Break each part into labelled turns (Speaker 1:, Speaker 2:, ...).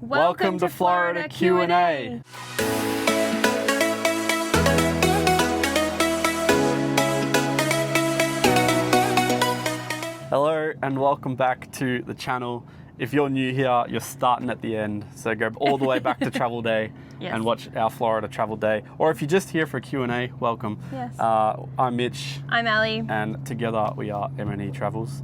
Speaker 1: Welcome to Florida Q&A. Hello and welcome back to the channel. If you're new here, you're starting at the end, so go all the way back to travel day and watch our Florida travel day. Or if you're just here for a Q&A, welcome.
Speaker 2: Yes.
Speaker 1: I'm Mitch.
Speaker 2: I'm Ali.
Speaker 1: And together we are M&E Travels.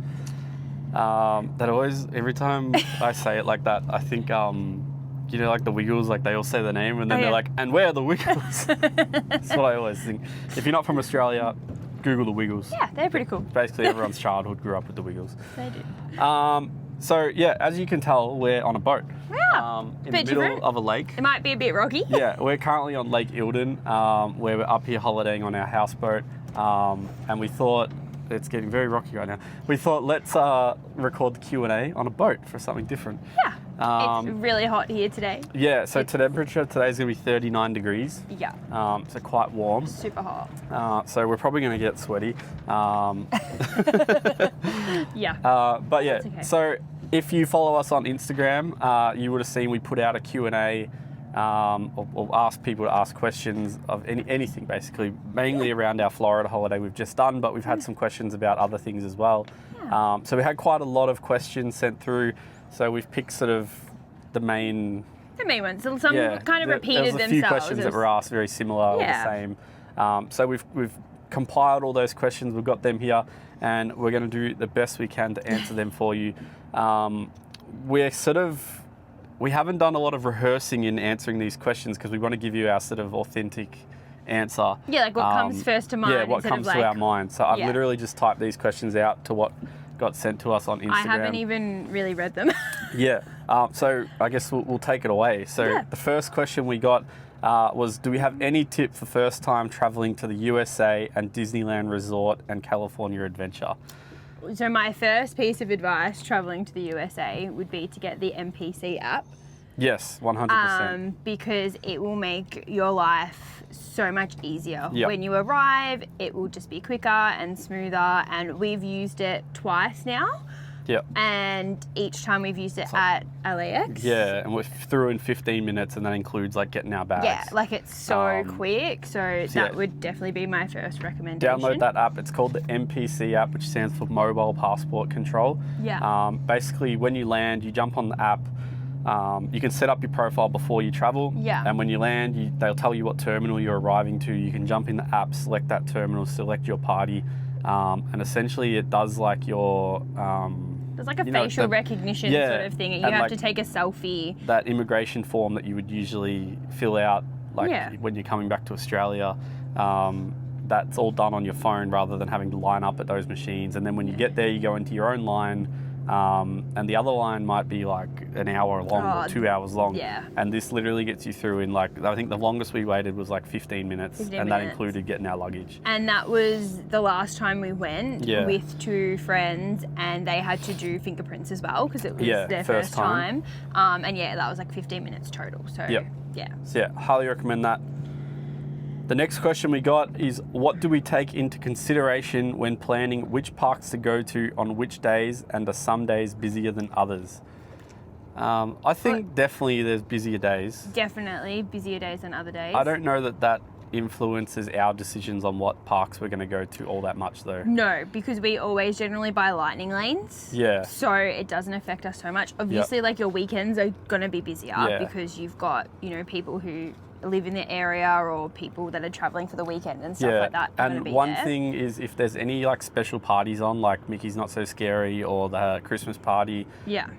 Speaker 1: That always, every time I say it like that, I think, you know, like the Wiggles, like they all say the name and then they're like, and where are the Wiggles? That's what I always think. If you're not from Australia, Google the Wiggles.
Speaker 2: Yeah, they're pretty cool.
Speaker 1: Basically everyone's childhood grew up with the Wiggles.
Speaker 2: They do.
Speaker 1: So yeah, as you can tell, we're on a boat.
Speaker 2: Yeah.
Speaker 1: In the middle of a lake.
Speaker 2: It might be a bit rocky.
Speaker 1: Yeah, we're currently on Lake Eildon, where we're up here holidaying on our houseboat. And we thought, it's getting very rocky right now. We thought let's record the Q&A on a boat for something different.
Speaker 2: Yeah. It's really hot here today.
Speaker 1: Yeah, so temperature today is going to be 39 degrees.
Speaker 2: Yeah.
Speaker 1: So quite warm.
Speaker 2: Super hot.
Speaker 1: So we're probably going to get sweaty.
Speaker 2: Yeah.
Speaker 1: But yeah,
Speaker 2: okay.
Speaker 1: So if you follow us on Instagram, you would have seen we put out a Q&A or ask people to ask questions of anything basically, mainly around our Florida holiday we've just done, but we've had some questions about other things as well.
Speaker 2: Yeah.
Speaker 1: So we had quite a lot of questions sent through, so we've picked sort of the main
Speaker 2: ones. Some kind of repeated
Speaker 1: themselves. There's a few questions that were asked very similar or the same. So we've compiled all those questions, we've got them here, and we're going to do the best we can to answer them for you. We haven't done a lot of rehearsing in answering these questions because we want to give you our sort of authentic answer.
Speaker 2: Yeah, like what comes first to mind.
Speaker 1: Yeah, what comes to our mind. So I've literally just typed these questions out to what got sent to us on Instagram.
Speaker 2: I haven't even really read them.
Speaker 1: Yeah, so I guess we'll take it away. So the first question we got was, do we have any tip for first time traveling to the USA and Disneyland Resort and California Adventure?
Speaker 2: So my first piece of advice traveling to the USA would be to get the MPC app.
Speaker 1: Yes, 100%.
Speaker 2: Because it will make your life so much easier.
Speaker 1: Yep.
Speaker 2: When you arrive, it will just be quicker and smoother, and we've used it twice now.
Speaker 1: Yep.
Speaker 2: And each time we've used it at LAX.
Speaker 1: Yeah, and we're through in 15 minutes, and that includes like getting our bags.
Speaker 2: Yeah, like it's so quick. So that would definitely be my first recommendation.
Speaker 1: Download that app. It's called the MPC app, which stands for Mobile Passport Control.
Speaker 2: Yeah.
Speaker 1: Basically, when you land, you jump on the app. You can set up your profile before you travel.
Speaker 2: Yeah.
Speaker 1: And when you land, they'll tell you what terminal you're arriving to. You can jump in the app, select that terminal, select your party, and essentially it does like your...
Speaker 2: There's like a facial recognition sort of thing. You have to take a selfie.
Speaker 1: That immigration form that you would usually fill out when you're coming back to Australia, that's all done on your phone rather than having to line up at those machines. And then when you get there, you go into your own line, and the other line might be like an hour long or 2 hours long.
Speaker 2: Yeah.
Speaker 1: And this literally gets you through in like, I think the longest we waited was like 15 minutes. That included getting our luggage. And
Speaker 2: that was the last time we went with two friends, and they had to do fingerprints as well because it was their first time. And that was like 15 minutes total. So
Speaker 1: highly recommend that. The next question we got is, what do we take into consideration when planning which parks to go to on which days, and are some days busier than others? I think definitely there's busier days.
Speaker 2: Definitely busier days than other days.
Speaker 1: I don't know that influences our decisions on what parks we're going to go to all that much though.
Speaker 2: No, because we always generally buy lightning lanes.
Speaker 1: Yeah.
Speaker 2: So it doesn't affect us so much. Obviously, like your weekends are going to be busier because you've got, people who live in the area or people that are traveling for the weekend and stuff like that.
Speaker 1: And one thing is, if there's any like special parties on, like Mickey's Not So Scary or the Christmas party,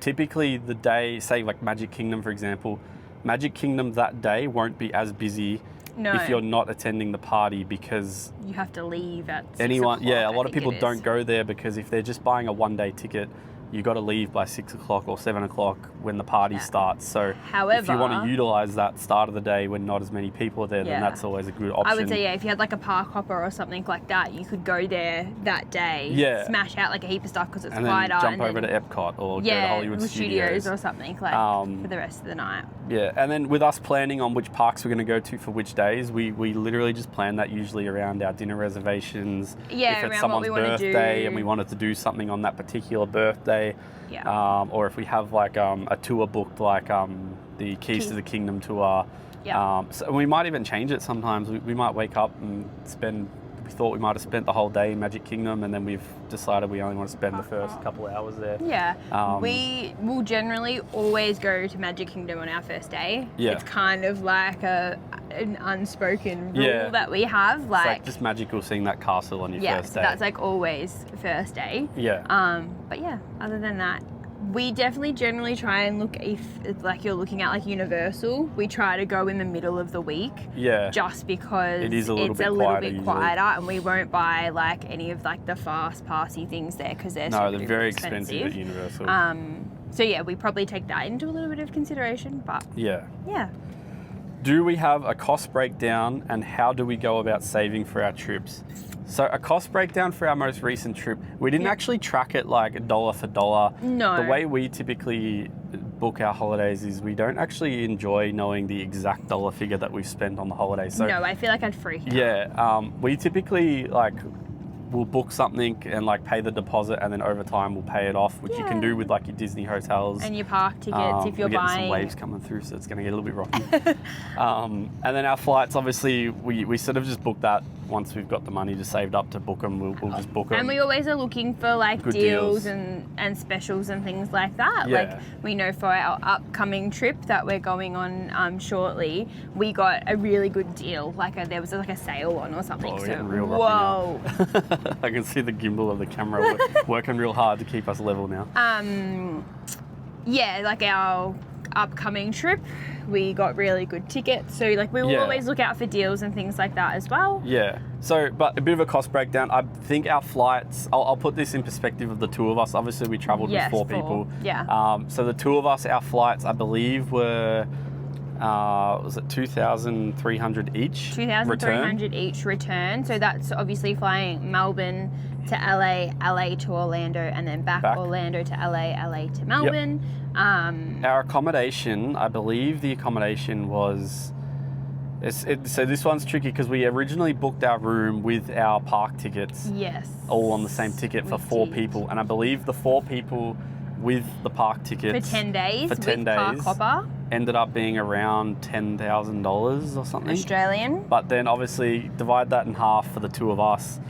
Speaker 1: typically the day, say like Magic Kingdom for example, Magic Kingdom that day won't be as busy if you're not attending the party, because
Speaker 2: you have to leave at 6
Speaker 1: anyone.
Speaker 2: o'clock,
Speaker 1: Yeah, a lot of people don't go there because if they're just buying a one-day ticket, you got to leave by 6 o'clock or 7 o'clock when the party starts. So if you want to utilize that start of the day when not as many people are there, then that's always a good option.
Speaker 2: I would say, if you had like a park hopper or something like that, you could go there that day, smash out like a heap of stuff because it's quieter.
Speaker 1: Jump over to Epcot or go to Hollywood Studios
Speaker 2: or something for the rest of the night.
Speaker 1: Yeah, and then with us planning on which parks we're going to go to for which days, we literally just plan that usually around our dinner reservations.
Speaker 2: Yeah,
Speaker 1: if it's someone's birthday and we wanted to do something on that particular birthday.
Speaker 2: Yeah.
Speaker 1: Or if we have like a tour booked like the Keys to the Kingdom tour.
Speaker 2: Yeah.
Speaker 1: So we might even change it sometimes. We might wake up and we thought we might have spent the whole day in Magic Kingdom, and then we've decided we only want to spend the first couple of hours there.
Speaker 2: Yeah. We will generally always go to Magic Kingdom on our first day.
Speaker 1: Yeah.
Speaker 2: It's kind of like an unspoken rule that we have.
Speaker 1: It's like just magical seeing that castle on your first day.
Speaker 2: Yeah, so that's like always first day.
Speaker 1: Yeah.
Speaker 2: But yeah, other than that, we definitely generally try and look, if like you're looking at like Universal, we try to go in the middle of the week.
Speaker 1: Yeah.
Speaker 2: Just because
Speaker 1: it's a little bit
Speaker 2: quieter, and we won't buy like any of like the fast passy things there because they're
Speaker 1: very expensive at Universal.
Speaker 2: So yeah, we probably take that into a little bit of consideration, but
Speaker 1: yeah.
Speaker 2: Yeah.
Speaker 1: Do we have a cost breakdown, and how do we go about saving for our trips? So a cost breakdown for our most recent trip, we didn't actually track it like dollar for dollar.
Speaker 2: No.
Speaker 1: The way we typically book our holidays is we don't actually enjoy knowing the exact dollar figure that we've spent on the holiday. So
Speaker 2: no, I feel like I'd freak out.
Speaker 1: Yeah, we typically like we'll book something and like pay the deposit, and then over time we'll pay it off, which you can do with like your Disney hotels
Speaker 2: and your park tickets if you're
Speaker 1: we're getting
Speaker 2: buying.
Speaker 1: some waves coming through, so it's going to get a little bit rocky. And then our flights, obviously, we sort of just book that once we've got the money just saved up to book them. We'll just book them.
Speaker 2: And we always are looking for like
Speaker 1: Good
Speaker 2: deals and specials and things like that.
Speaker 1: Yeah.
Speaker 2: Like we know for our upcoming trip that we're going on shortly, we got a really good deal. Like there was like a sale on or something.
Speaker 1: Oh, we're
Speaker 2: so
Speaker 1: getting real rocky now. I can see the gimbal of the camera working real hard to keep us level now.
Speaker 2: Yeah, like our upcoming trip, we got really good tickets. So like we will always look out for deals and things like that as well.
Speaker 1: Yeah. So, but a bit of a cost breakdown. I think our flights, I'll put this in perspective of the two of us. Obviously, we traveled with four people.
Speaker 2: Yeah.
Speaker 1: So the two of us, our flights, I believe, were, was it 2,300 each?
Speaker 2: 2,300 each return. So that's obviously flying Melbourne to LA, LA to Orlando, and then back. Orlando to LA, LA to Melbourne.
Speaker 1: Yep. Our accommodation, I believe the accommodation was... so this one's tricky because we originally booked our room with our park tickets.
Speaker 2: Yes.
Speaker 1: All on the same ticket for 4 people. And I believe the 4 people with the park tickets...
Speaker 2: For 10 days
Speaker 1: for 10
Speaker 2: with
Speaker 1: days,
Speaker 2: Park Hopper.
Speaker 1: Ended up being around $10,000 or something.
Speaker 2: Australian.
Speaker 1: But then obviously divide that in half for the two of us.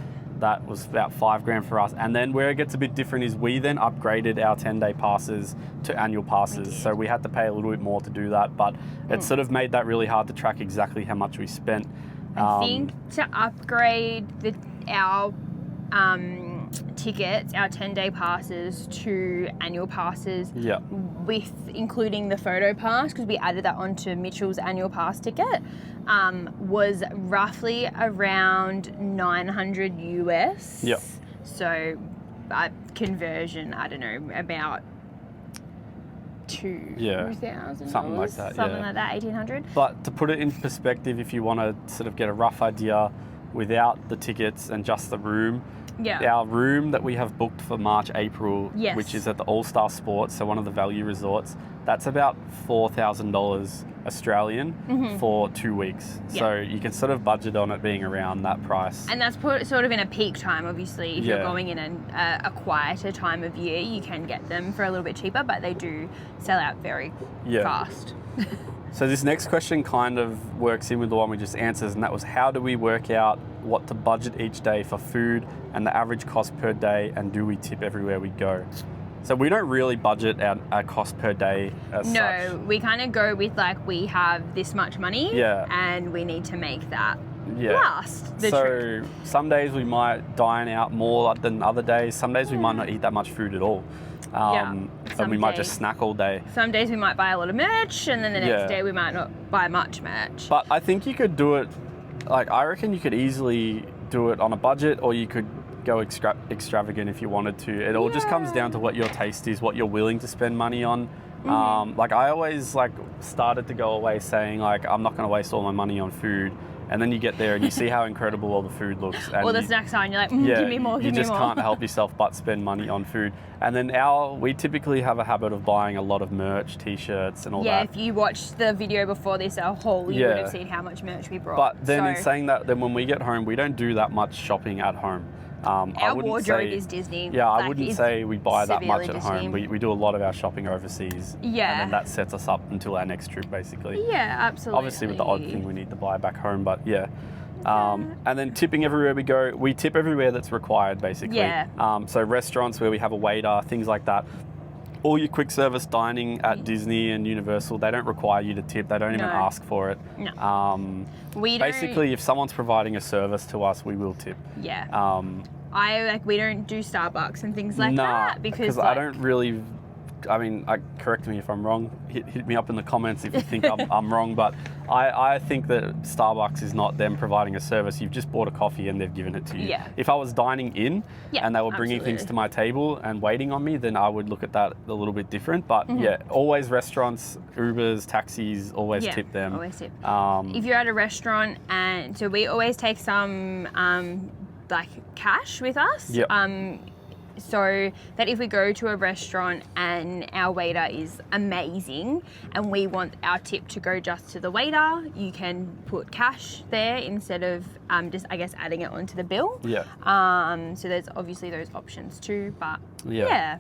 Speaker 1: That was about $5,000 for us. And then where it gets a bit different is we then upgraded our 10-day passes to annual passes. So we had to pay a little bit more to do that, but it sort of made that really hard to track exactly how much we spent.
Speaker 2: I think to upgrade our tickets, our 10-day passes to annual passes, with including the photo pass, because we added that onto Mitchell's annual pass ticket, was roughly around 900 US.
Speaker 1: Yep.
Speaker 2: So conversion, I don't know, about $2,000,
Speaker 1: something like that.
Speaker 2: Something like that, 1,800.
Speaker 1: But to put it in perspective, if you want to sort of get a rough idea without the tickets and just the room, our room that we have booked for March, April, which is at the All-Star Sports, so one of the value resorts, that's about $4,000 Australian for 2 weeks. So you can sort of budget on it being around that price.
Speaker 2: And that's sort of in a peak time, obviously. If you're going in a quieter time of year, you can get them for a little bit cheaper, but they do sell out very fast.
Speaker 1: So this next question kind of works in with the one we just answered, and that was how do we work out what to budget each day for food and the average cost per day, and do we tip everywhere we go? So we don't really budget our cost per day as such.
Speaker 2: No, we kind of go with like we have this much money and we need to make that last the trip.
Speaker 1: Some days we might dine out more than other days. Some days we might not eat that much food at all. And we might just snack all day.
Speaker 2: Some days we might buy a lot of merch, and then the next day we might not buy much merch.
Speaker 1: But I think you could do it, like I reckon you could easily do it on a budget, or you could go extravagant if you wanted to. It all just comes down to what your taste is, what you're willing to spend money on. Like I always started to go away saying like I'm not going to waste all my money on food. And then you get there and you see how incredible all the food looks. And
Speaker 2: the snacks are, and you're like, give me more, give me more.
Speaker 1: You just can't help yourself but spend money on food. And then we typically have a habit of buying a lot of merch, t-shirts and all that.
Speaker 2: Yeah, if you watched the video before this, our haul, you would have seen how much merch we brought.
Speaker 1: But then in saying that, then when we get home, we don't do that much shopping at home.
Speaker 2: Our wardrobe is Disney.
Speaker 1: Yeah, I wouldn't say we buy that much at
Speaker 2: Disney.
Speaker 1: home. We do a lot of our shopping overseas.
Speaker 2: Yeah.
Speaker 1: And then that sets us up until our next trip, basically.
Speaker 2: Yeah, absolutely.
Speaker 1: Obviously with the odd thing we need to buy back home, but yeah. And then tipping everywhere we go. We tip everywhere that's required, basically.
Speaker 2: Yeah.
Speaker 1: So restaurants where we have a waiter, things like that. All your quick service dining at Disney and Universal, they don't require you to tip. They don't even ask for it.
Speaker 2: No.
Speaker 1: Basically, if someone's providing a service to us, we will tip.
Speaker 2: Yeah. We don't do Starbucks and things like that because
Speaker 1: I don't really. I mean, correct me if I'm wrong. Hit me up in the comments if you think I'm wrong. But I think that Starbucks is not them providing a service. You've just bought a coffee and they've given it to you.
Speaker 2: Yeah.
Speaker 1: If I was dining in and they were bringing things to my table and waiting on me, then I would look at that a little bit different. But yeah, always restaurants, Ubers, taxis, always tip them.
Speaker 2: Always tip. If you're at a restaurant, and so we always take some cash with us.
Speaker 1: Yep.
Speaker 2: So that if we go to a restaurant and our waiter is amazing and we want our tip to go just to the waiter, you can put cash there instead of just, I guess, adding it onto the bill.
Speaker 1: Yeah.
Speaker 2: So there's obviously those options too, but yeah.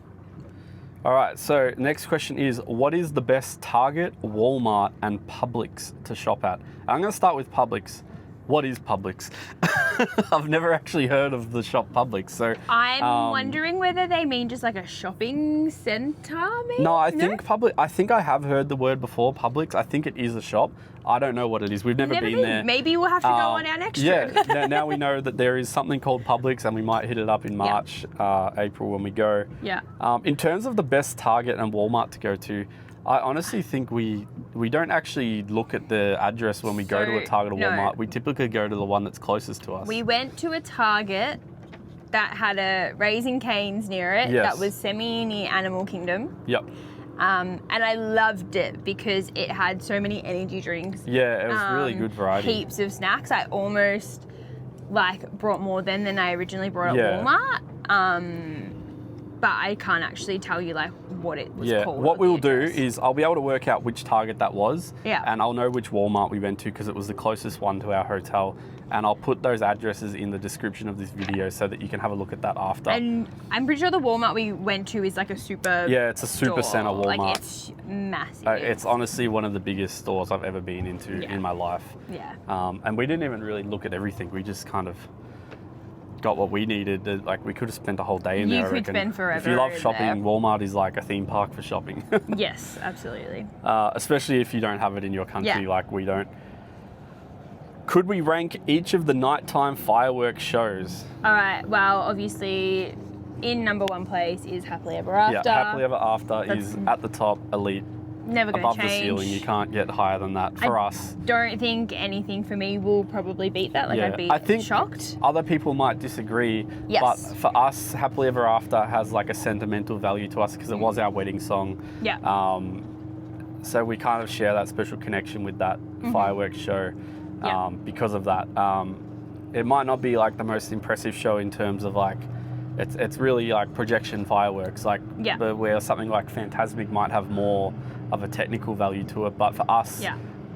Speaker 1: All right, so next question is, what is the best Target, Walmart and Publix to shop at? I'm going to start with Publix. What is Publix? I've never actually heard of the shop Publix, so
Speaker 2: I'm wondering whether they mean just like a shopping centre, maybe?
Speaker 1: No, I think Publix. I think I have heard the word before, Publix. I think it is a shop. I don't know what it is. We've never been there.
Speaker 2: Maybe we'll have to go on our next trip.
Speaker 1: Yeah, now we know that there is something called Publix, and we might hit it up in March, April when we go.
Speaker 2: Yeah.
Speaker 1: In terms of the best Target and Walmart to go to, I honestly think we don't actually look at the address when we go to a Target or Walmart. We typically go to the one that's closest to us.
Speaker 2: We went to a Target that had a Raising Cane's near it.
Speaker 1: Yes.
Speaker 2: That was near Animal Kingdom.
Speaker 1: Yep.
Speaker 2: And I loved it because it had so many energy drinks.
Speaker 1: Yeah, it was really good variety.
Speaker 2: Heaps of snacks. I almost brought more than I originally brought at Walmart. But I can't actually tell you what it was called.
Speaker 1: What we'll do is I'll be able to work out which Target that was.
Speaker 2: Yeah.
Speaker 1: And I'll know which Walmart we went to because it was the closest one to our hotel. And I'll put those addresses in the description of this video so that you can have a look at that after.
Speaker 2: And I'm pretty sure the Walmart we went to is like a super
Speaker 1: it's a Supercenter Walmart.
Speaker 2: Like it's massive.
Speaker 1: It's honestly one of the biggest stores I've ever been into in my life.
Speaker 2: Yeah.
Speaker 1: And we didn't even really look at everything. We just kind of got what we needed. We could have spent a whole day in there.
Speaker 2: You could spend forever.
Speaker 1: If you love shopping,
Speaker 2: there.
Speaker 1: Walmart is like a theme park for shopping.
Speaker 2: Yes, absolutely.
Speaker 1: Especially if you don't have it in your country like we don't. Could we rank each of the nighttime fireworks shows?
Speaker 2: All right. Well, obviously, in number one place is Happily Ever After.
Speaker 1: Yeah, Happily Ever After is at the top, elite.
Speaker 2: Never going to change.
Speaker 1: Above the ceiling, you can't get higher than that for us.
Speaker 2: Don't think anything for me will probably beat that. I'd be shocked.
Speaker 1: Other people might disagree, but for us, Happily Ever After has like a sentimental value to us because it was our wedding song.
Speaker 2: Yeah.
Speaker 1: So we kind of share that special connection with that fireworks show because of that. It might not be like the most impressive show in terms of like, it's really like projection fireworks, where something like Fantasmic might have more of a technical value to it, but for us,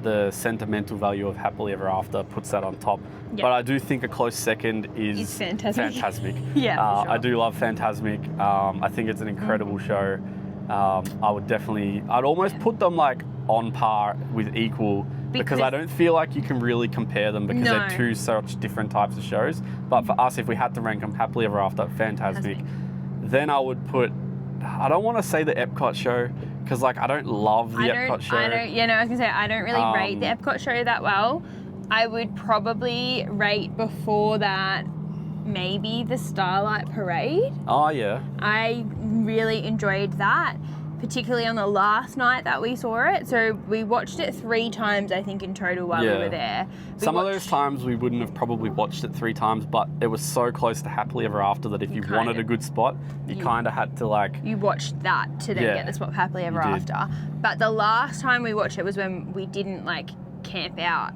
Speaker 1: the sentimental value of Happily Ever After puts that on top. But I do think a close second is Fantasmic.
Speaker 2: Yeah, for sure.
Speaker 1: I do love Fantasmic. I think it's an incredible show. I'd almost put them like on par with equal because I don't feel like you can really compare them because they're two such different types of shows. But for us, if we had to rank them, Happily Ever After, Fantasmic, then I would put, I don't want to say the Epcot show because like I don't love the Epcot show.
Speaker 2: I was gonna say I don't really rate the Epcot show that well. I would probably rate before that maybe the Starlight Parade.
Speaker 1: Oh yeah.
Speaker 2: I really enjoyed that, particularly on the last night that we saw it. So we watched it 3 times, I think, in total while we were there.
Speaker 1: Some of those times we wouldn't have probably watched it 3 times, but it was so close to Happily Ever After that if you wanted a good spot, you kind of had to like...
Speaker 2: You watched that to then get the spot for Happily Ever After. But the last time we watched it was when we didn't like camp out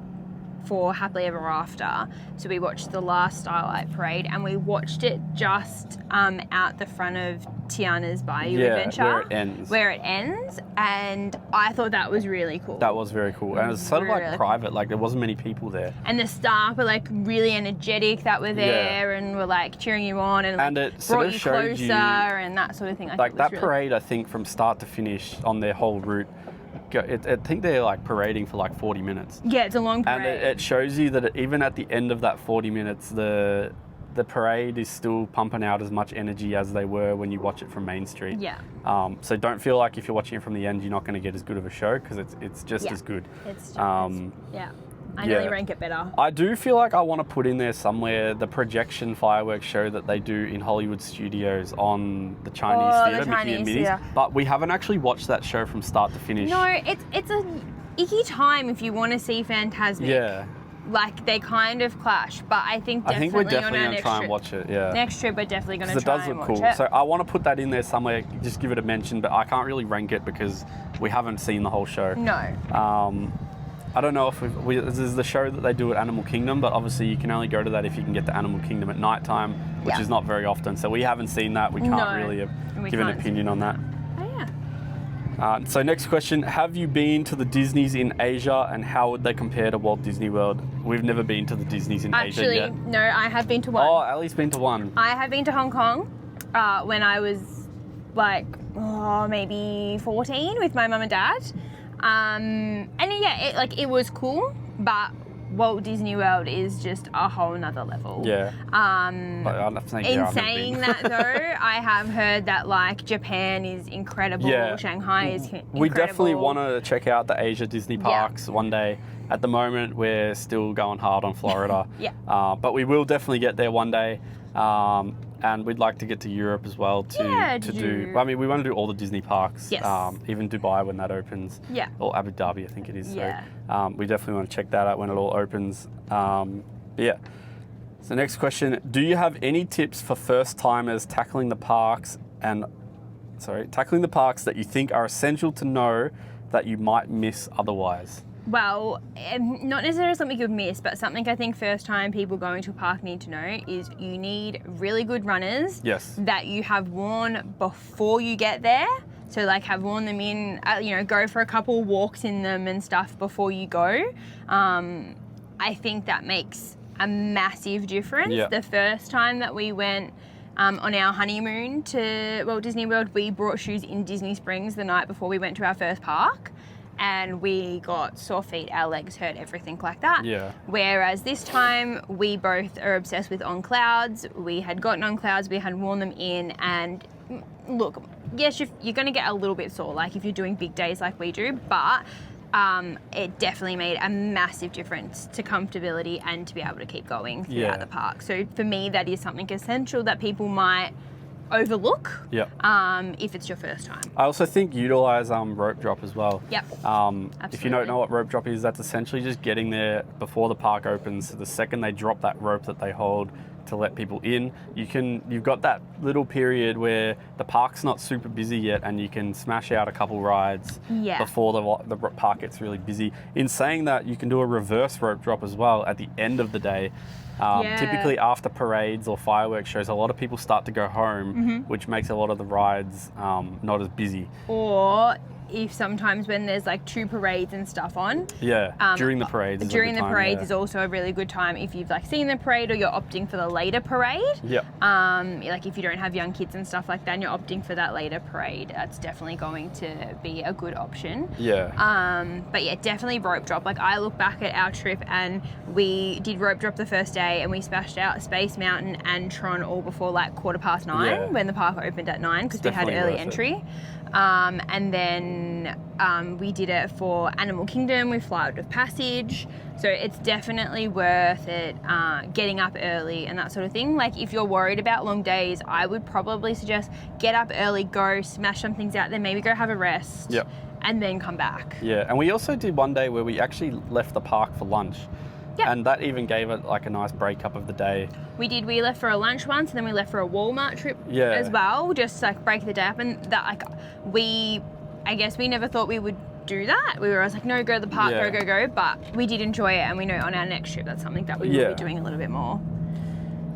Speaker 2: for Happily Ever After. So we watched the last Starlight Parade, and we watched it just out the front of Tiana's Bayou Adventure. Where it ends. And I thought that was really cool.
Speaker 1: That was very cool. And it was sort of like private, like there wasn't many people there.
Speaker 2: And the staff were like really energetic that were there and were like cheering you on and, like,
Speaker 1: it
Speaker 2: brought you closer and that sort of thing.
Speaker 1: Like that parade, I think from start to finish on their whole route, I think they're like parading for like 40 minutes.
Speaker 2: Yeah, it's a long parade.
Speaker 1: And it shows you that even at the end of that 40 minutes, the parade is still pumping out as much energy as they were when you watch it from Main Street.
Speaker 2: Yeah.
Speaker 1: So don't feel like if you're watching it from the end, you're not going to get as good of a show, because it's just as good.
Speaker 2: It's I nearly rank it better.
Speaker 1: I do feel like I want to put in there somewhere the projection fireworks show that they do in Hollywood Studios on the Chinese Theatre, Mickey and Minnie's. But we haven't actually watched that show from start to finish.
Speaker 2: No, it's a icky time if you want to see Fantasmic.
Speaker 1: Yeah.
Speaker 2: Like, they kind of clash, but I think
Speaker 1: we're definitely going to try and watch it,
Speaker 2: Next trip, we're definitely going to try and watch it.
Speaker 1: It does look cool. So I want to put that in there somewhere, just give it a mention, but I can't really rank it because we haven't seen the whole show.
Speaker 2: No.
Speaker 1: I don't know if this is the show that they do at Animal Kingdom, but obviously you can only go to that if you can get to Animal Kingdom at night time, which is not very often. So we haven't seen that. We can't really give an opinion on that.
Speaker 2: Oh, yeah.
Speaker 1: So next question, have you been to the Disneys in Asia, and how would they compare to Walt Disney World? We've never been to the Disneys in Asia yet.
Speaker 2: Actually, no, I have been to one.
Speaker 1: Oh, Ellie's been to one.
Speaker 2: I have been to Hong Kong when I was like, maybe 14 with my mum and dad. And yeah, it was cool, but Walt Disney World is just a whole nother level.
Speaker 1: Yeah.
Speaker 2: In saying that though, I have heard that like Japan is incredible, Shanghai is incredible.
Speaker 1: We definitely want to check out the Asia Disney parks one day. At the moment, we're still going hard on Florida. But we will definitely get there one day. And we'd like to get to Europe as well to do. I mean, we want to do all the Disney parks.
Speaker 2: Yes.
Speaker 1: Even Dubai when that opens.
Speaker 2: Yeah.
Speaker 1: Or Abu Dhabi, I think it is.
Speaker 2: Yeah.
Speaker 1: So we definitely want to check that out when it all opens. Yeah. So next question: do you have any tips for first timers tackling the parks that you think are essential to know that you might miss otherwise?
Speaker 2: Well, not necessarily something you'd miss, but something I think first time people going to a park need to know is you need really good runners that you have worn before you get there. So like have worn them in, go for a couple walks in them and stuff before you go. I think that makes a massive difference. The first time that we went on our honeymoon to Walt Disney World, we brought shoes in Disney Springs the night before we went to our first park. And we got sore feet, our legs hurt, everything like that.
Speaker 1: Yeah.
Speaker 2: Whereas this time, we both are obsessed with On Clouds. We had gotten On Clouds, we had worn them in, and look, yes, you're going to get a little bit sore, like if you're doing big days like we do, but it definitely made a massive difference to comfortability and to be able to keep going throughout the park. So for me, that is something essential that people might overlook if it's your first time.
Speaker 1: I also think utilize rope drop as well. If you don't know what rope drop is, that's essentially just getting there before the park opens. So the second they drop that rope that they hold to let people in, you've got that little period where the park's not super busy yet, and you can smash out a couple rides before the park gets really busy. In saying that, you can do a reverse rope drop as well at the end of the day. Typically after parades or fireworks shows, a lot of people start to go home, which makes a lot of the rides not as busy.
Speaker 2: Or if sometimes when there's like two parades and stuff on.
Speaker 1: During the parades.
Speaker 2: During the parades is also a really good time if you've like seen the parade or you're opting for the later parade. Like if you don't have young kids and stuff like that and you're opting for that later parade, that's definitely going to be a good option. But yeah, definitely rope drop. Like I look back at our trip and we did rope drop the first day and we splashed out Space Mountain and Tron all before like 9:15 when the park opened at 9 because we had early entry. And then we did it for Animal Kingdom with Flight of Passage. So it's definitely worth it getting up early and that sort of thing. Like if you're worried about long days, I would probably suggest get up early, go smash some things out, then maybe go have a rest and then come back.
Speaker 1: And we also did one day where we actually left the park for lunch. And that even gave it like a nice breakup of the day.
Speaker 2: We did. We left for a lunch once, and then we left for a Walmart trip as well, just like break the day up. And that, like, I guess we never thought we would do that. We were always like, no, go to the park, go. But we did enjoy it, and we know on our next trip that's something that we will be doing a little bit more.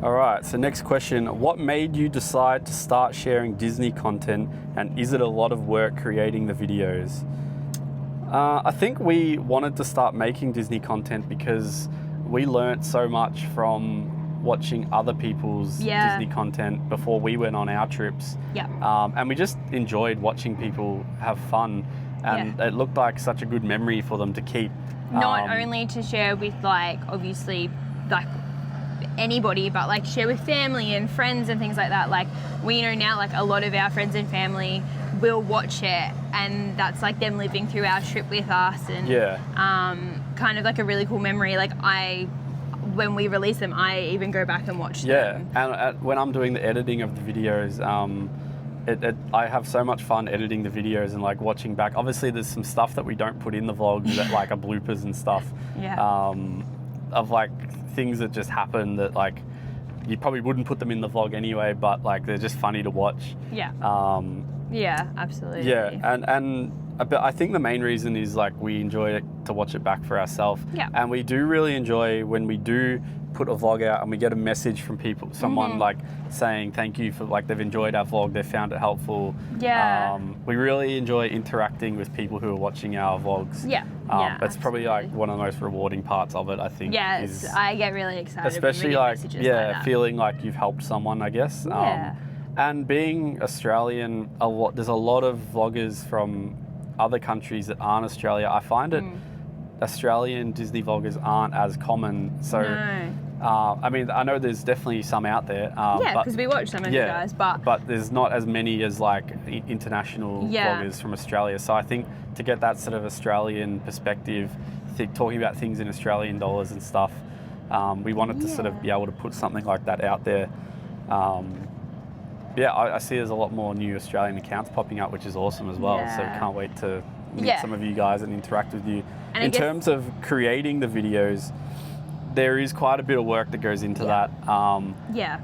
Speaker 1: All right, so next question. What made you decide to start sharing Disney content, and is it a lot of work creating the videos? I think we wanted to start making Disney content because we learnt so much from watching other people's Disney content before we went on our trips. And we just enjoyed watching people have fun, and it looked like such a good memory for them to keep.
Speaker 2: Not only to share with, like, obviously, like, anybody, but like share with family and friends and things like that. Like, we know now, like, a lot of our friends and family will watch it, and that's like them living through our trip with us, and kind of like a really cool memory. Like, when we release them, I even go back and watch them.
Speaker 1: And when I'm doing the editing of the videos, I have so much fun editing the videos and like watching back. Obviously there's some stuff that we don't put in the vlogs that like are bloopers and stuff, of like things that just happen that like you probably wouldn't put them in the vlog anyway, but like they're just funny to watch.
Speaker 2: Absolutely.
Speaker 1: And I think the main reason is like we enjoy it to watch it back for ourselves. And we do really enjoy when we do put a vlog out and we get a message from people, someone like saying thank you for, like, they've enjoyed our vlog, they found it helpful. We really enjoy interacting with people who are watching our vlogs. That's probably like one of the most rewarding parts of it, I think.
Speaker 2: I get really excited,
Speaker 1: especially
Speaker 2: like
Speaker 1: feeling like you've helped someone, I guess. And being Australian, there's a lot of vloggers from other countries that aren't Australia. I find it Australian Disney vloggers aren't as common. So, I mean, I know there's definitely some out there.
Speaker 2: Because we watch some of you guys,
Speaker 1: but there's not as many as like international vloggers from Australia. So I think to get that sort of Australian perspective, talking about things in Australian dollars and stuff, we wanted to sort of be able to put something like that out there. I see there's a lot more new Australian accounts popping up, which is awesome as well. So can't wait to meet some of you guys and interact with you. And in terms of creating the videos, there is quite a bit of work that goes into that.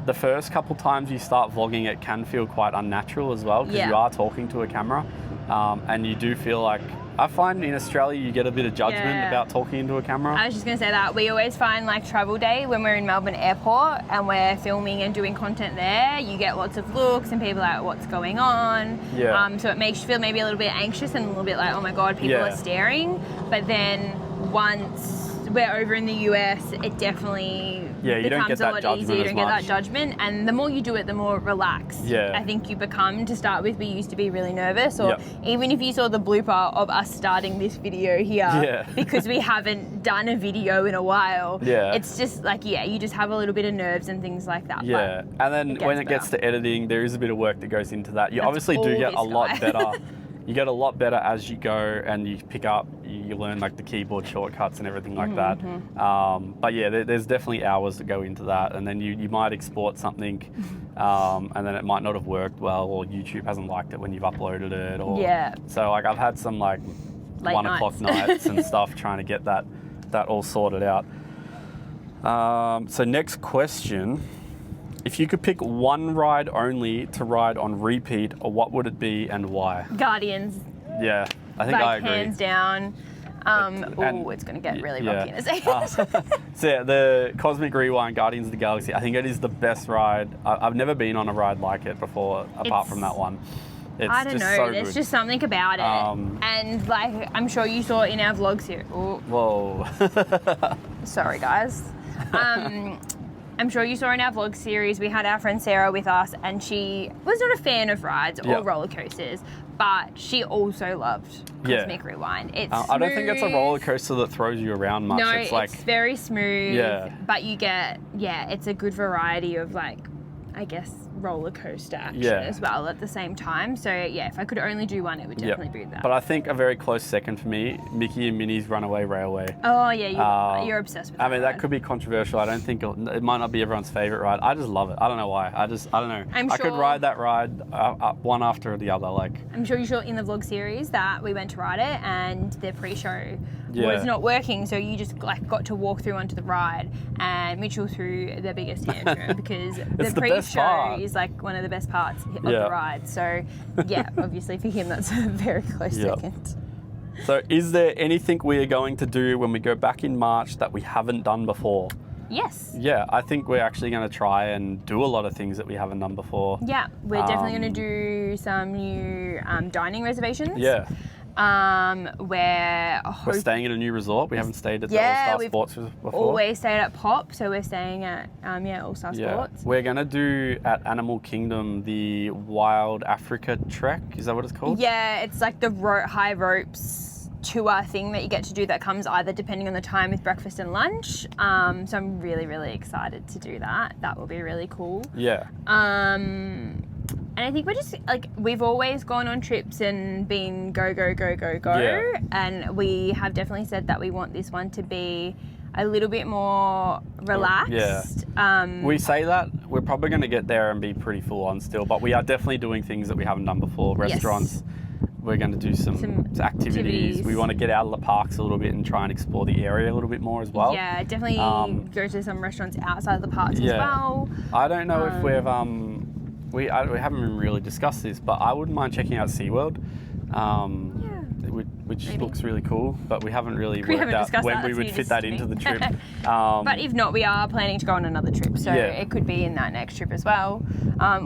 Speaker 1: The first couple times you start vlogging, it can feel quite unnatural as well, because you are talking to a camera, and you do feel like, I find in Australia you get a bit of judgment about talking into a camera.
Speaker 2: I was just going to say that. We always find, like, travel day when we're in Melbourne Airport and we're filming and doing content there, you get lots of looks and people are like, what's going on? So it makes you feel maybe a little bit anxious and a little bit like, oh my God, people are staring. But then once we're over in the US, it definitely becomes a lot easier. You don't get that judgment, and the more you do it, the more relaxed I think you become. To start with, we used to be really nervous, or even if you saw the blooper of us starting this video here, because we haven't done a video in a while, it's just like, you just have a little bit of nerves and things like that.
Speaker 1: And then when it gets to editing, there is a bit of work that goes into that. You obviously do get a lot better. You get a lot better as you go, and you pick up, you learn like the keyboard shortcuts and everything like that. But there's definitely hours that go into that, and then you might export something, and then it might not have worked well, or YouTube hasn't liked it when you've uploaded it, or so like I've had some like late 1 o'clock nights and stuff trying to get that all sorted out. So next question. If you could pick one ride only to ride on repeat, what would it be and why?
Speaker 2: Guardians.
Speaker 1: Yeah, I think I agree.
Speaker 2: Hands down. It's going to get really rocky in a second.
Speaker 1: So the Cosmic Rewind Guardians of the Galaxy, I think it is the best ride. I've never been on a ride like it before, apart from that one. It's
Speaker 2: I don't know, there's just something about it. And like, I'm sure you saw in our vlogs here.
Speaker 1: Whoa.
Speaker 2: Sorry, guys. I'm sure you saw in our vlog series, we had our friend Sarah with us, and she was not a fan of rides or roller coasters, but she also loved Cosmic Rewind. It's
Speaker 1: I don't think it's a roller coaster that throws you around much.
Speaker 2: No,
Speaker 1: it's
Speaker 2: very smooth, but you get, it's a good variety of, like, I guess, roller coaster action as well at the same time. So if I could only do one, it would definitely be that.
Speaker 1: But I think a very close second for me, Mickey and Minnie's Runaway Railway.
Speaker 2: Oh yeah, you're obsessed with that.
Speaker 1: I mean, that could be controversial. I don't think it might not be everyone's favorite ride. I just love it. I don't know why. I don't know. I could ride that ride one after the other. Like,
Speaker 2: I'm sure you saw in the vlog series that we went to ride it, and the pre-show was not working, so you just like got to walk through onto the ride, and Mitchell threw the biggest tantrum because the pre-show is like one of the best parts of the ride. So obviously for him that's a very close second.
Speaker 1: So is there anything we are going to do when we go back in March that we haven't done before?
Speaker 2: Yes.
Speaker 1: Yeah, I think we're actually going to try and do a lot of things that we haven't done before.
Speaker 2: Yeah, we're definitely going to do some new dining reservations.
Speaker 1: Yeah.
Speaker 2: We're
Speaker 1: staying at a new resort. We haven't stayed at the All-Star Sports before.
Speaker 2: Always stayed at Pop, so we're staying at All-Star Sports.
Speaker 1: We're gonna do at Animal Kingdom the Wild Africa Trek. Is that what it's called?
Speaker 2: Yeah, it's like the high ropes tour thing that you get to do that comes either depending on the time with breakfast and lunch. So I'm really, really excited to do that. That will be really cool.
Speaker 1: Yeah.
Speaker 2: And I think we're just like, we've always gone on trips and been go.
Speaker 1: Yeah.
Speaker 2: And we have definitely said that we want this one to be a little bit more relaxed.
Speaker 1: Yeah. We say that, we're probably going to get there and be pretty full on still, but we are definitely doing things that we haven't done before. Restaurants. Yes. We're going to do some activities. We want to get out of the parks a little bit and try and explore the area a little bit more as well.
Speaker 2: Yeah, definitely go to some restaurants outside of the parks as well.
Speaker 1: I don't know if we've... We haven't even really discussed this, but I wouldn't mind checking out SeaWorld, which looks really cool, but we haven't really worked out when we would fit that into the trip.
Speaker 2: But if not, we are planning to go on another trip, so it could be in that next trip as well.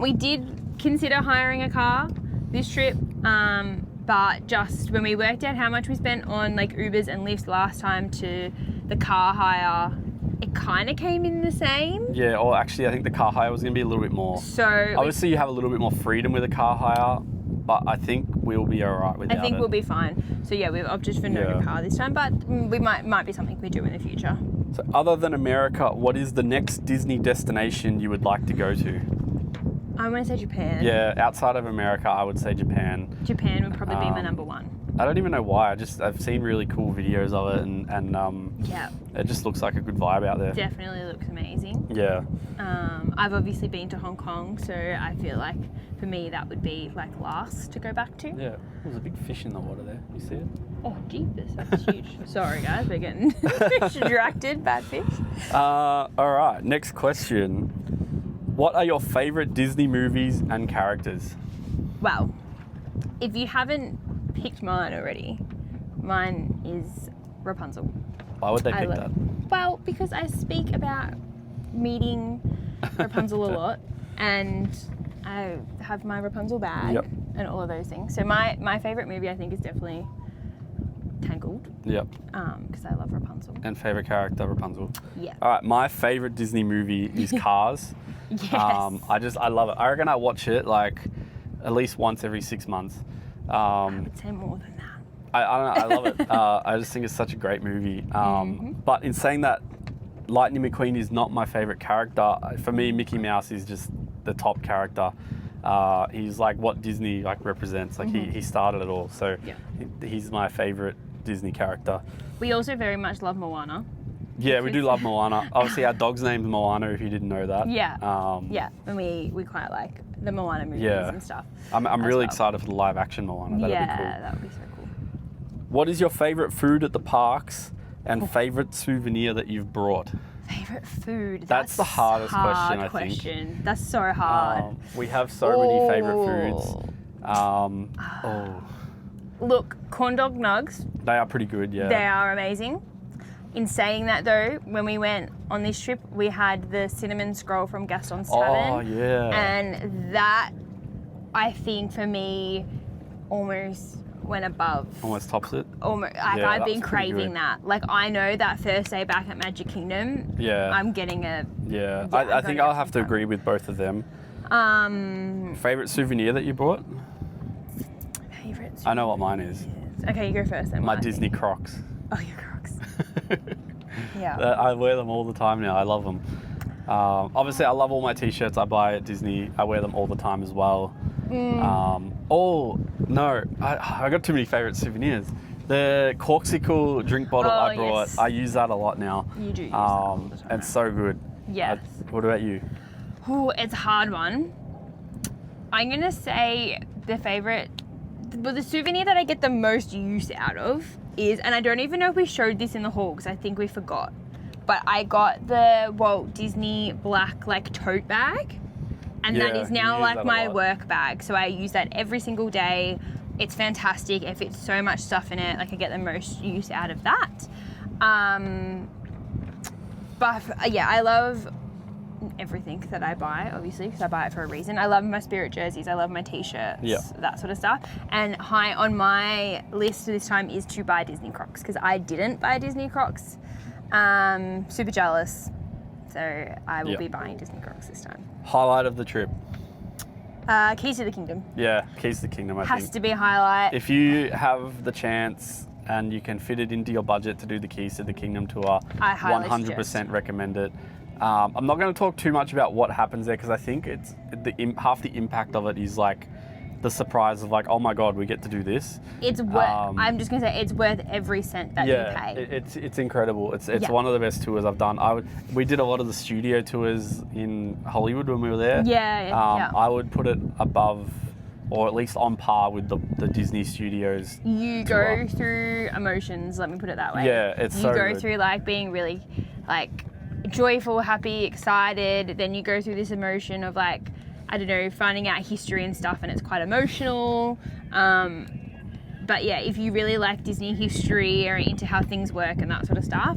Speaker 2: We did consider hiring a car this trip, but just when we worked out how much we spent on like Ubers and Lyfts last time to the car hire, it kind of came in the same. Yeah, or actually I think the car hire was going to be a little bit more. So obviously you have a little bit more freedom with a car hire, but I think we'll be all right with it. I think we'll be fine. So yeah, we've opted for no car this time, but we might be something we do in the future. So other than America, what is the next Disney destination you would like to go to? I want to say Japan. Yeah, outside of America, I would say Japan. Japan would probably be my number one. I don't even know why. I've seen really cool videos of it, and it just looks like a good vibe out there. Definitely looks amazing. Yeah. I've obviously been to Hong Kong, so I feel like for me that would be like last to go back to. Yeah. There's a big fish in the water there. You see it? Oh, jeepers, that's huge. Sorry guys, we're getting distracted. Bad fish. All right. Next question. What are your favourite Disney movies and characters? Well, if you haven't picked mine already, mine is Rapunzel. Why would they pick that? Well, because I speak about meeting Rapunzel a lot, and I have my Rapunzel bag and all of those things. So my favourite movie, I think, is definitely Tangled. Yep. Because I love Rapunzel. And favourite character, Rapunzel. Yeah. All right, my favourite Disney movie is Cars. Yes. I love it. I reckon I watch it like at least once every 6 months. I would say more than that. I don't know. I love it. I just think it's such a great movie. But in saying that, Lightning McQueen is not my favourite character. For me, Mickey Mouse is just the top character. He's like what Disney like represents. Like he started it all. So he's my favourite Disney character. We also very much love Moana. Yeah, we do love Moana. Obviously, our dog's name's Moana, if you didn't know that. Yeah. And we quite like the Moana movies and stuff. I'm really excited for the live action Moana. That'd be cool. Yeah, that would be so cool. What is your favourite food at the parks and favourite souvenir that you've brought? Favourite food? That's the hardest question, I think. That's so hard. We have so many favourite foods. Look, corn dog nugs. They are pretty good, yeah. They are amazing. In saying that though, when we went on this trip, we had the cinnamon scroll from Gaston's Tavern. Oh, yeah. And that, I think for me, almost went above. Almost tops it? Almost. Like, I've been craving that. Like, I know that first day back at Magic Kingdom, I'm getting a... Yeah, I think I'll have to agree with both of them. Favourite souvenir that you bought? Favourite souvenir? I know what mine is. Okay, you go first then. My Disney Crocs. Oh, your Crocs. Yeah. I wear them all the time now. I love them. Obviously, I love all my t-shirts I buy at Disney. I wear them all the time as well. I got too many favourite souvenirs. The corksicle drink bottle I brought, I use that a lot now. You do use that all the time. And so good. Yes. What about you? Oh, it's a hard one. I'm going to say the souvenir that I get the most use out of is, and I don't even know if we showed this in the haul because I think we forgot, but I got the Walt Disney black like tote bag, and that is now like my work bag. So I use that every single day it's fantastic. It fits so much stuff in it. Like I get the most use out of that. But yeah, I love everything that I buy, obviously, because I buy it for a reason. I love my Spirit jerseys. I love my t-shirts, that sort of stuff. And high on my list this time is to buy Disney Crocs, because I didn't buy Disney Crocs. Super jealous. So I will be buying Disney Crocs this time.
Speaker 1: Highlight of the trip?
Speaker 2: Keys to the Kingdom.
Speaker 1: Yeah, Keys to the Kingdom, I think.
Speaker 2: Has to be a highlight.
Speaker 1: If you have the chance and you can fit it into your budget to do the Keys to the Kingdom tour,
Speaker 2: I highly
Speaker 1: 100% recommend it. I'm not going to talk too much about what happens there, because I think it's half the impact of it is like the surprise of like, oh my God, we get to do this.
Speaker 2: It's worth, I'm just going to say, it's worth every cent that you pay.
Speaker 1: It's incredible. It's one of the best tours I've done. We did a lot of the studio tours in Hollywood when we were there. I would put it above, or at least on par with the Disney Studios.
Speaker 2: You
Speaker 1: tour.
Speaker 2: go through emotions, let me put it that way.
Speaker 1: Yeah, it's so good.
Speaker 2: You go through like being really like joyful, happy, excited. Then you go through this emotion of like, I don't know, finding out history and stuff, and it's quite emotional. But yeah, if you really like Disney history or into how things work and that sort of stuff,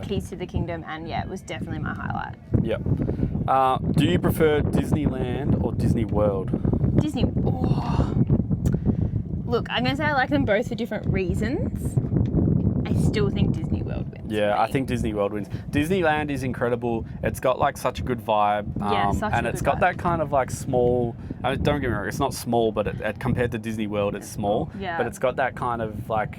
Speaker 2: Keys to the Kingdom, and it was definitely my highlight.
Speaker 1: Yep. Do you prefer Disneyland or Disney World?
Speaker 2: Disney. Oh. Look, I'm going to say I like them both for different reasons. I still think Disney World wins.
Speaker 1: Yeah, I think Disney World wins. Disneyland is incredible. It's got like such a good vibe. And it's got that kind of like small, don't get me wrong, it's not small, but compared to Disney World, it's small.
Speaker 2: Yeah.
Speaker 1: But it's got that kind of like,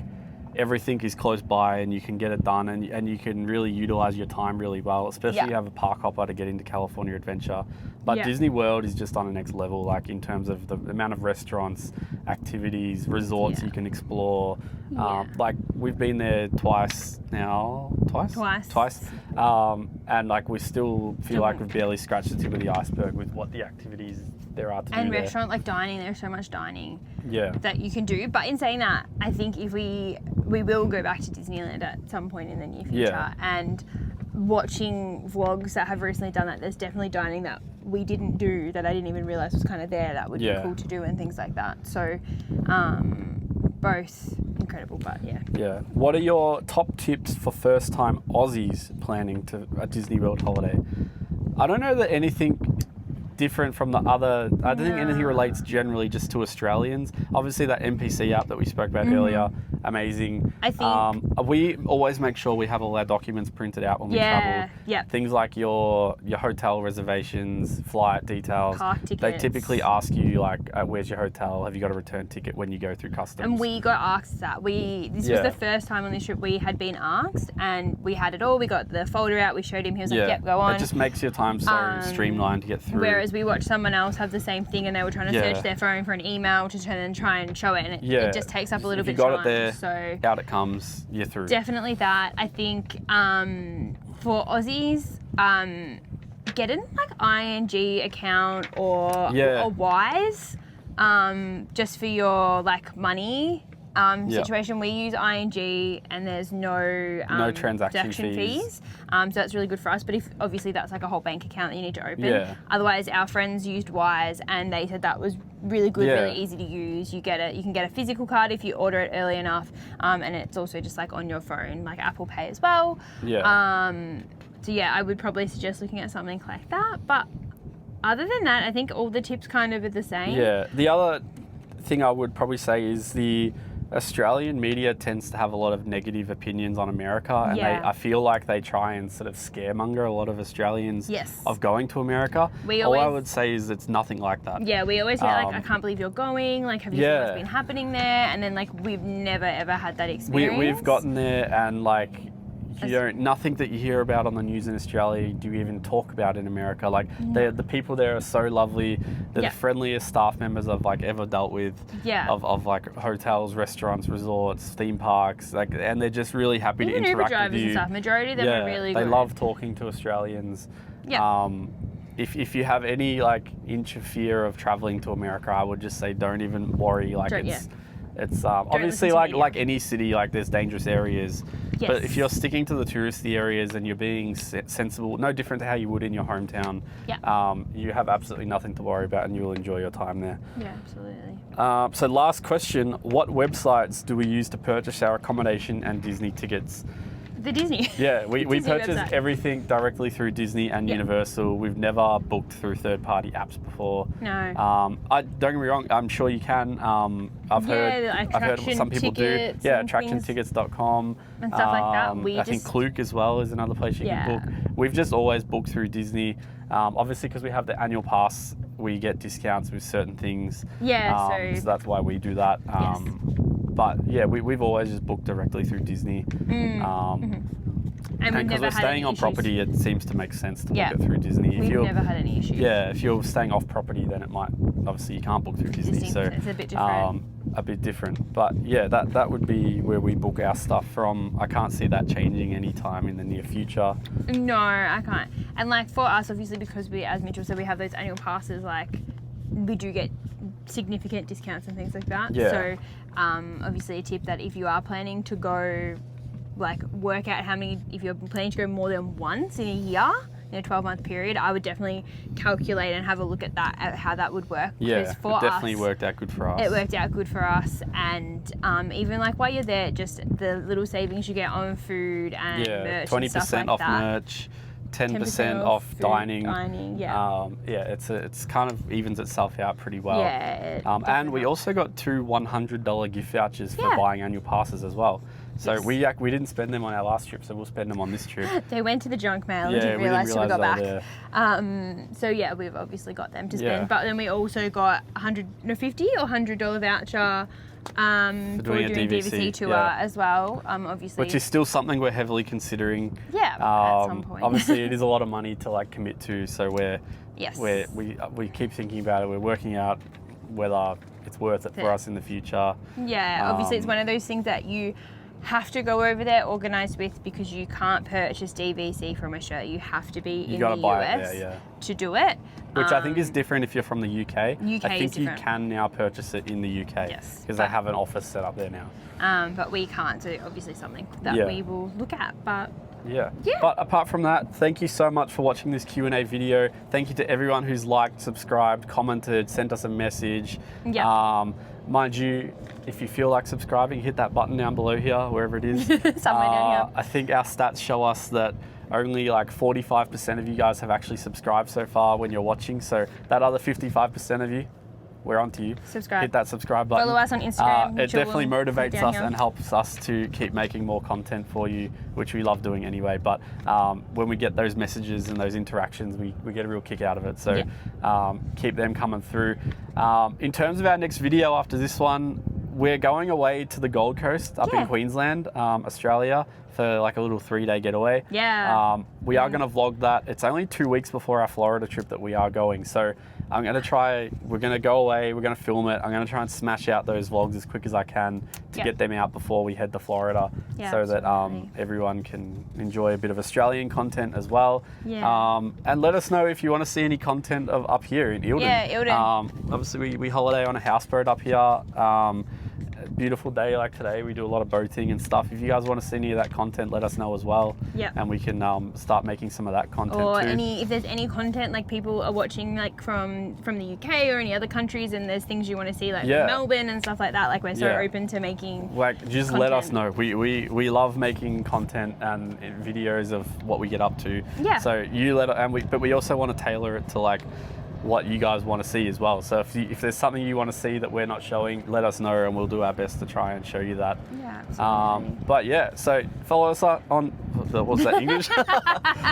Speaker 1: everything is close by and you can get it done, and you can really utilize your time really well, especially if you have a park hopper to get into California Adventure. But Disney World is just on the next level, like in terms of the amount of restaurants, activities, resorts you can explore. Like we've been there twice now. Twice. And like we still feel like we've barely scratched the tip of the iceberg with what the activities there are to do.
Speaker 2: And restaurant, like dining, there's so much dining that you can do. But in saying that, I think if we will go back to Disneyland at some point in the near future, and watching vlogs that have recently done that, there's definitely dining that we didn't do that I didn't even realise was kind of there that would be cool to do and things like that. So both incredible, but yeah.
Speaker 1: What are your top tips for first time Aussies planning a Disney World holiday? I don't know that anything different from the other, I don't think anything relates generally just to Australians. Obviously that NPC app that we spoke about earlier, amazing.
Speaker 2: I think
Speaker 1: we always make sure we have all our documents printed out when we travel. Things like your hotel reservations, flight details.
Speaker 2: Car tickets.
Speaker 1: They typically ask you like, where's your hotel? Have you got a return ticket when you go through customs?
Speaker 2: And we got asked that. This was the first time on this trip we had been asked, and we had it all. We got the folder out, we showed him, he was like, yep, go on.
Speaker 1: It just makes your time so streamlined to get through.
Speaker 2: Whereas we watched someone else have the same thing and they were trying to search their phone for an email to try and show it, and it just takes up a little bit of time.
Speaker 1: If you got it there, out it comes, you're through.
Speaker 2: Definitely that. I think for Aussies, get an like ING account or Wise, just for your like money situation. We use ING and there's no transaction fees. So that's really good for us. But if obviously that's like a whole bank account that you need to open. Otherwise, our friends used Wise and they said that was really good, really easy to use. You can get a physical card if you order it early enough, and it's also just like on your phone, like Apple Pay as well. So yeah, I would probably suggest looking at something like that. But other than that, I think all the tips kind of are the same. Yeah.
Speaker 1: The other thing I would probably say is the Australian media tends to have a lot of negative opinions on America, and I feel like they try and sort of scaremonger a lot of Australians of going to America. All I would say is it's nothing like that.
Speaker 2: Yeah, we always get like, I can't believe you're going, like have you seen what's been happening there? And then like we've never ever had that experience.
Speaker 1: We've gotten there and like nothing that you hear about on the news in Australia do you even talk about in America. Like the people there are so lovely. They're the friendliest staff members I've like ever dealt with. Of like hotels, restaurants, resorts, theme parks, like, and they're just really happy to interact
Speaker 2: Uber drivers
Speaker 1: with you.
Speaker 2: And stuff. Majority of them are really good.
Speaker 1: They love talking to Australians. If you have any like inch of fear of traveling to America, I would just say don't even worry. Like It's obviously like any city, like there's dangerous areas.
Speaker 2: Yes.
Speaker 1: But if you're sticking to the touristy areas and you're being sensible, no different to how you would in your hometown, you have absolutely nothing to worry about and you will enjoy your time there.
Speaker 2: Yeah, absolutely.
Speaker 1: So last question, what websites do we use to purchase our accommodation and Disney tickets?
Speaker 2: The Disney.
Speaker 1: Yeah, we
Speaker 2: Disney
Speaker 1: purchase
Speaker 2: website.
Speaker 1: everything directly through Disney and Universal. We've never booked through third-party apps before.
Speaker 2: No.
Speaker 1: Don't get me wrong, I'm sure you can. I've heard some people do. Yeah, attractiontickets.com.
Speaker 2: And stuff like that.
Speaker 1: I think Klook as well is another place you can book. We've just always booked through Disney. Obviously, because we have the annual pass, we get discounts with certain things.
Speaker 2: Yeah,
Speaker 1: so that's why we do that. But yeah, we've always just booked directly through Disney. And because we're staying on property, it seems to make sense to book it through Disney.
Speaker 2: We've never had any issues.
Speaker 1: Yeah, if you're staying off property, then it might, obviously you can't book through Disney. So
Speaker 2: it's a bit different.
Speaker 1: A bit different. But yeah, that would be where we book our stuff from. I can't see that changing anytime in the near future.
Speaker 2: No, I can't. And like for us, obviously, because we, as Mitchell said, we have those annual passes, like we do get significant discounts and things like that.
Speaker 1: Yeah.
Speaker 2: So obviously a tip that if you are planning to go, like work out how many, if you're planning to go more than once in a year, in a 12-month period, I would definitely calculate and have a look at that, at how that would work.
Speaker 1: Yeah, it definitely worked out good for us.
Speaker 2: It worked out good for us, and even like while you're there, just the little savings you get on food and merch
Speaker 1: 20%
Speaker 2: and stuff like
Speaker 1: off
Speaker 2: that.
Speaker 1: Merch, 10% off
Speaker 2: food,
Speaker 1: dining. It's kind of evens itself out pretty well.
Speaker 2: Yeah.
Speaker 1: And we also got 2 $100 gift vouchers for buying annual passes as well. So we didn't spend them on our last trip, so we'll spend them on this trip.
Speaker 2: They went to the junk mail and didn't realise till we got back. So yeah, we've obviously got them to spend. But then we also got $50 or $100 voucher for doing a DVC tour as well, obviously.
Speaker 1: Which is still something we're heavily considering.
Speaker 2: Yeah, at some point.
Speaker 1: Obviously, it is a lot of money to like commit to, so we keep thinking about it. We're working out whether it's worth it for us in the future.
Speaker 2: Yeah, obviously it's one of those things that you have to go over there organised with, because you can't purchase DVC from Australia. You have to be in the US to do it.
Speaker 1: Which I think is different if you're from the UK.
Speaker 2: I
Speaker 1: think you can now purchase it in the UK.
Speaker 2: Yes.
Speaker 1: Because they have an office set up there now.
Speaker 2: But we can't, so obviously something that we will look at. But
Speaker 1: yeah. But apart from that, thank you so much for watching this Q&A video. Thank you to everyone who's liked, subscribed, commented, sent us a message. Mind you, if you feel like subscribing, hit that button down below here, wherever it is.
Speaker 2: Somewhere down here.
Speaker 1: I think our stats show us that only like 45% of you guys have actually subscribed so far when you're watching. So that other 55% of you, we're on to you.
Speaker 2: Subscribe.
Speaker 1: Hit that subscribe button.
Speaker 2: Follow us on Instagram.
Speaker 1: It definitely motivates us and helps us to keep making more content for you, which we love doing anyway. But when we get those messages and those interactions, we get a real kick out of it. So keep them coming through. In terms of our next video after this one, we're going away to the Gold Coast up in Queensland, Australia, for like a little 3-day getaway. We are going to vlog that. It's only 2 weeks before our Florida trip that we are going. So we're going to go away, we're going to film it. I'm going to try and smash out those vlogs as quick as I can to get them out before we head to Florida, so that everyone can enjoy a bit of Australian content as well. And let us know if you want to see any content of up here in Eildon. Obviously we holiday on a houseboat up here. Beautiful day like today, we do a lot of boating and stuff. If you guys want to see any of that content, let us know as well. And we can start making some of that content too.
Speaker 2: If there's any content like people are watching like from the UK or any other countries, and there's things you want to see like Melbourne and stuff like that, like we're so open to making just content.
Speaker 1: Let us know. We love making content and videos of what we get up to. So but we also want to tailor it to like what you guys want to see as well. So if there's something you want to see that we're not showing, let us know and we'll do our best to try and show you that. But yeah, so follow us on, what's that, English?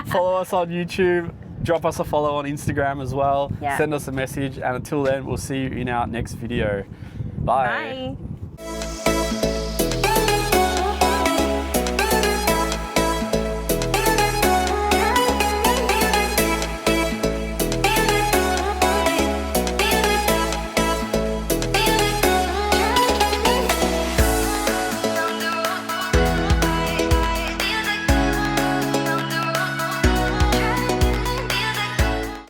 Speaker 1: Follow us on YouTube, drop us a follow on Instagram as well, send us a message, and until then, we'll see you in our next video. Bye.